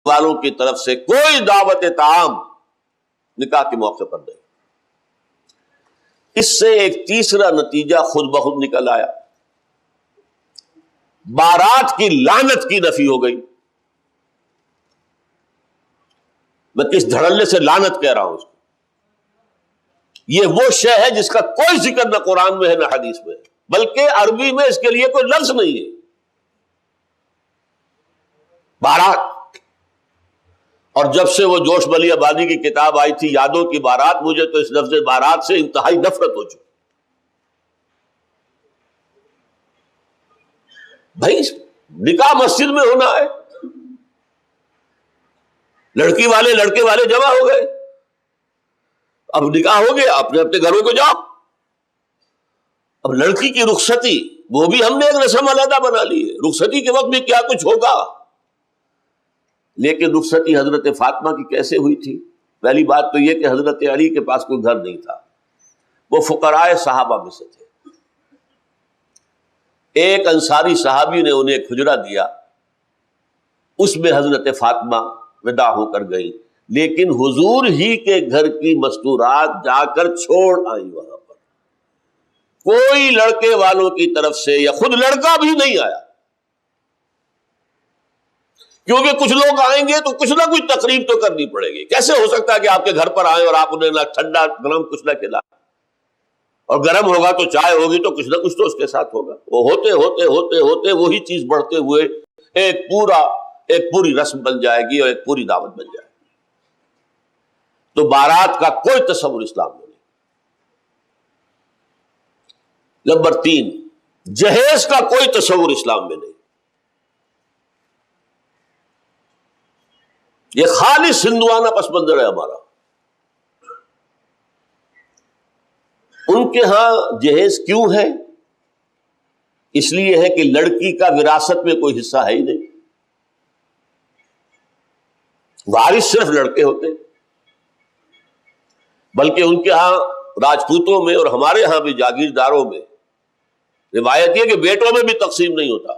والوں کی طرف سے کوئی دعوت طعام نکاح کے موقع پر نہیں۔ اس سے ایک تیسرا نتیجہ خود بخود نکل آیا، بارات کی لعنت کی نفی ہو گئی۔ میں کس دھڑلے سے لعنت کہہ رہا ہوں اس کو، یہ وہ شے ہے جس کا کوئی ذکر نہ قرآن میں ہے نہ حدیث میں ہے، بلکہ عربی میں اس کے لیے کوئی لفظ نہیں ہے۔ بارات، اور جب سے وہ جوش بلی آبادی کی کتاب آئی تھی یادوں کی بارات، مجھے تو اس لفظ بارات سے انتہائی نفرت ہو چکی۔ بھائی نکاح مسجد میں ہونا ہے، لڑکی والے لڑکے والے جمع ہو گئے، اب نکاح ہو گیا، اپنے اپنے گھروں کو جاؤ۔ اب لڑکی کی رخصتی وہ بھی ہم نے ایک رسم علیحدہ بنا لی ہے، رخصتی کے وقت بھی کیا کچھ ہوگا۔ لیکن رخصتی حضرت فاطمہ کی کیسے ہوئی تھی؟ پہلی بات تو یہ کہ حضرت علی کے پاس کوئی گھر نہیں تھا، وہ فقراء صحابہ میں سے تھے۔ ایک انصاری صحابی نے انہیں ایک حجرہ دیا، اس میں حضرت فاطمہ ودا ہو کر گئی، لیکن حضور ہی کے گھر کی مستورات جا کر چھوڑ آئی وہاں پر۔ کوئی لڑکے والوں کی طرف سے یا خود لڑکا بھی نہیں آیا، کیونکہ کچھ لوگ آئیں گے تو کچھ نہ کچھ تقریب تو کرنی پڑے گی۔ کیسے ہو سکتا ہے کہ آپ کے گھر پر آئیں اور آپ انہیں نہ ٹھنڈا گرم کچھ نہ کھلائیں، اور گرم ہوگا تو چائے ہوگی تو کچھ نہ کچھ تو اس کے ساتھ ہوگا۔ وہ ہوتے ہوتے ہوتے ہوتے وہی چیز بڑھتے ہوئے ایک پوری رسم بن جائے گی اور ایک پوری دعوت بن جائے گی۔ تو بارات کا کوئی تصور اسلام میں نہیں۔ نمبر 3، جہیز کا کوئی تصور اسلام میں نہیں۔ یہ خالص ہندوانہ پس منظر ہے ہمارا۔ ان کے ہاں جہیز کیوں ہے؟ اس لیے ہے کہ لڑکی کا وراثت میں کوئی حصہ ہے ہی نہیں، وارث صرف لڑکے ہوتے، بلکہ ان کے ہاں راجپوتوں میں اور ہمارے ہاں بھی جاگیرداروں میں روایت یہ کہ بیٹوں میں بھی تقسیم نہیں ہوتا۔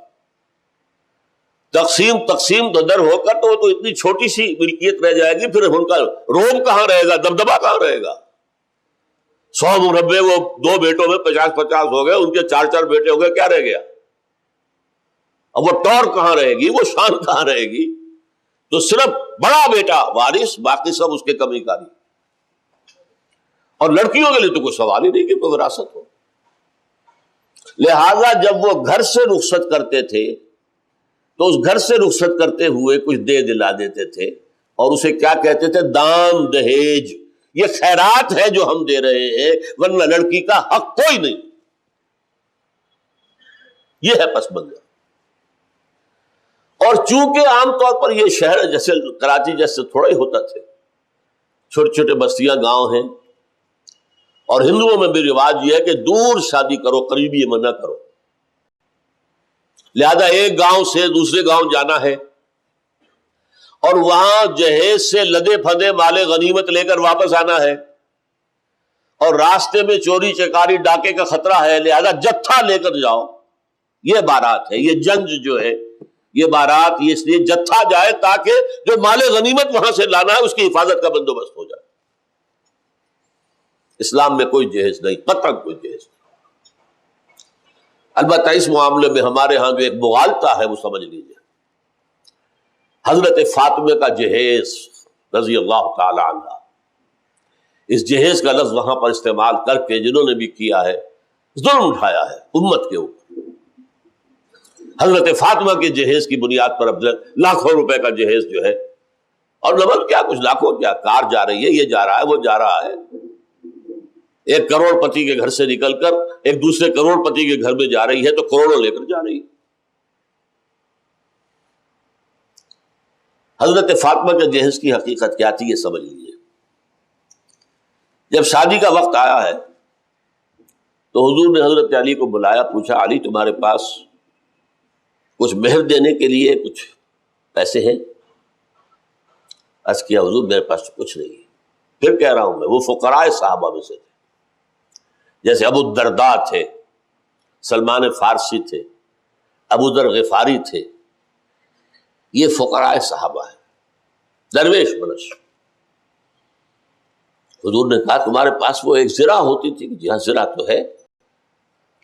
تقسیم تو در ہو کر تو وہ تو اتنی چھوٹی سی ملکیت رہ جائے گی، پھر ان کا روب کہاں رہے گا، دبدبا کہاں رہے گا؟ 100 مربع وہ 2 بیٹوں میں 50-50 ہو گئے، ان کے 4 بیٹے ہو گئے، کیا رہ گیا؟ اب وہ ٹور کہاں رہے گی، وہ شان کہاں رہے گی؟ تو صرف بڑا بیٹا وارث، باقی سب اس کے کمی کاری۔ اور لڑکیوں کے لیے تو کوئی سوال ہی نہیں کہ کوئی وراثت ہو۔ لہذا جب وہ گھر سے رخصت کرتے تھے تو اس گھر سے رخصت کرتے ہوئے کچھ دے دلا دیتے تھے، اور اسے کیا کہتے تھے؟ دان دہیج، یہ خیرات ہے جو ہم دے رہے ہیں، ورنہ لڑکی کا حق کوئی نہیں۔ یہ ہے پس منظر۔ اور چونکہ عام طور پر یہ شہر جیسے کراچی جیسے تھوڑا ہی ہوتا تھے، چھوٹے چھوٹے بستیاں گاؤں ہیں، اور ہندوؤں میں بھی رواج یہ ہے کہ دور شادی کرو، قریبی منع کرو۔ لہذا ایک گاؤں سے دوسرے گاؤں جانا ہے اور وہاں جہیز سے لدے پھندے مال غنیمت لے کر واپس آنا ہے، اور راستے میں چوری چکاری ڈاکے کا خطرہ ہے، لہذا جتھا لے کر جاؤ۔ یہ بارات ہے، یہ جنج جو ہے، یہ بارات یہ اس لیے جتھا جائے تاکہ جو مال غنیمت وہاں سے لانا ہے اس کی حفاظت کا بندوبست ہو جائے۔ اسلام میں کوئی جہیز نہیں، قطعاً کوئی جہیز نہیں۔ البتہ اس معاملے میں ہمارے ہاں جو ایک مغالطہ ہے وہ سمجھ لیجیے۔ حضرت فاطمہ کا جہیز رضی اللہ تعالی عنہ، اس جہیز کا لفظ وہاں پر استعمال کر کے جنہوں نے بھی کیا ہے، ظلم اٹھایا ہے امت کے اوپر۔ حضرت فاطمہ کے جہیز کی بنیاد پر اب لاکھوں روپے کا جہیز جو ہے، اور نمبر کیا کچھ لاکھوں کیا، کار جا رہی ہے، یہ جا رہا ہے، وہ جا رہا ہے۔ ایک کروڑ پتی کے گھر سے نکل کر ایک دوسرے کروڑ پتی کے گھر میں جا رہی ہے تو کروڑوں لے کر جا رہی ہے۔ حضرت فاطمہ کے جہیز کی حقیقت کیا تھی یہ سمجھ لیجیے۔ جب شادی کا وقت آیا ہے تو حضور نے حضرت علی کو بلایا، پوچھا علی تمہارے پاس کچھ مہر دینے کے لیے کچھ پیسے ہیں؟ عرض کیا حضور میرے پاس کچھ نہیں ہے۔ پھر کہہ رہا ہوں میں، وہ فقراء صحابہ میں سے تھے، جیسے ابو الدرداء تھے، سلمان فارسی تھے، ابو ذر غفاری تھے، یہ فقراء صحابہ ہیں۔ درویش بنش. حضور نے کہا تمہارے پاس وہ ایک زرہ ہوتی تھی. جی ہاں زرہ تو ہے،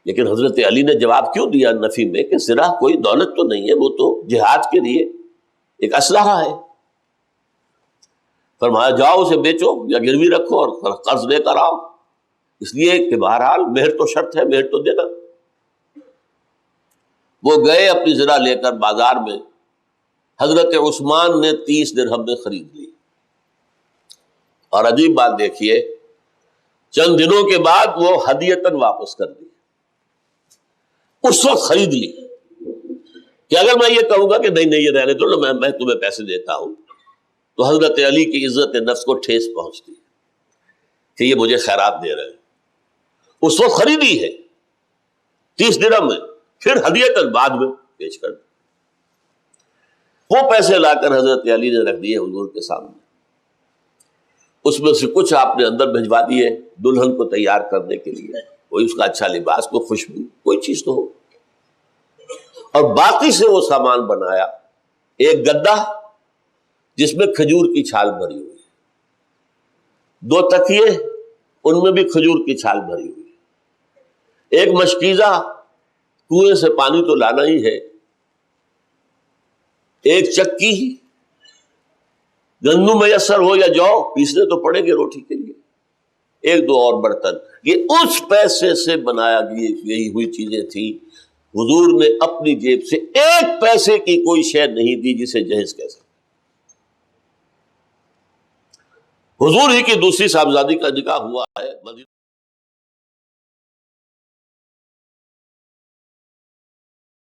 لیکن حضرت علی نے جواب کیوں دیا نفی میں کہ زرہ کوئی دولت تو نہیں ہے، وہ تو جہاد کے لیے ایک اسلحہ ہے. فرمایا جاؤ اسے بیچو یا گروی رکھو اور قرض لے کر آؤ، اس لیے کہ بہرحال مہر تو شرط ہے، مہر تو دینا. وہ گئے اپنی زرہ لے کر بازار میں. حضرت عثمان نے 30 درہم میں خرید لی. اور عجیب بات دیکھیے، چند دنوں کے بعد وہ ہدیتاً واپس کر دی. اس وقت خرید لی کہ اگر میں یہ کہوں گا کہ نہیں یہ رہنے دو، میں تمہیں پیسے دیتا ہوں، تو حضرت علی کی عزت نفس کو ٹھیس پہنچتی کہ یہ مجھے خیرات دے رہے ہیں. اس وقت خریدی ہے 30 درہم میں، پھر ہدیتاً بعد میں پیش کر دی. وہ پیسے لا کر حضرت علی نے رکھ دیے حضور کے سامنے. اس میں سے کچھ آپ نے اندر بھجوا دیے دلہن کو تیار کرنے کے لیے، کوئی اس کا اچھا لباس، کوئی خوشبو، کوئی چیز تو ہو. اور باقی سے وہ سامان بنایا. ایک گدا جس میں کھجور کی چھال بھری ہوئی، 2 تکیے ان میں بھی کھجور کی چھال بھری ہوئی، ایک مشکیزہ کنویں سے پانی تو لانا ہی ہے، ایک چکی گندم میسر ہو یا جو پیسنے تو پڑیں گے روٹی کے لیے، 1-2 اور برتن. یہ اس پیسے سے بنایا گئی ہوئی چیزیں تھیں. حضور نے اپنی جیب سے 1 پیسے کی کوئی شے نہیں دی جسے جہیز کہہ سکتے. حضور ہی کی دوسری صاحبزادی کا نکاح ہوا ہے.